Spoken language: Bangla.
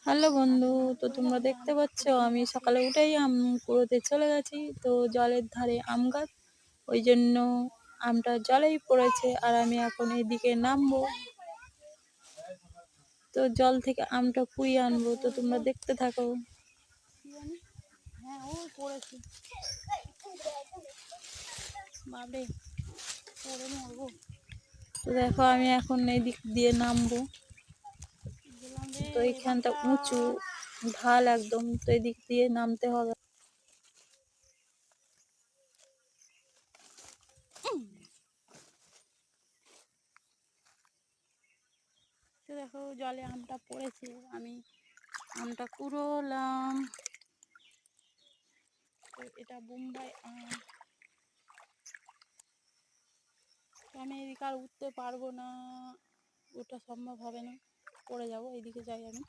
হ্যালো বন্ধু, তো তোমরা দেখতে পাচ্ছ আমি সকালে উঠেই আম কুড়োতে চলে গেছি। তো জলের ধারে আম গাছ, ওই জন্য আমটা জলেই পড়েছে আর আমি এখন এদিকে নামবো। তো জল থেকে আমটা কুড়িয়ে আনবো, তো তোমরা দেখতে থাকো। হ্যাঁ ও পড়েছে বাবরে, পড়ে মরবো। তো দেখো আমি এখন এই দিক দিয়ে নামবো। গেলাম রে তো এইখানটা বাঁচা। উঁচু ঢাল একদম, তো এই দিক দিয়ে নামতে হবে। তো দেখো জলে আমটা পড়েছে, আমি আমটা কুড়োলাম। তো এটা বোম্বাই আম। তো আমি এদিকে আর উঠতে পারবো না, ওটা সম্ভব হবে না, পড়ে যাবো। এইদিকে যাই আমি।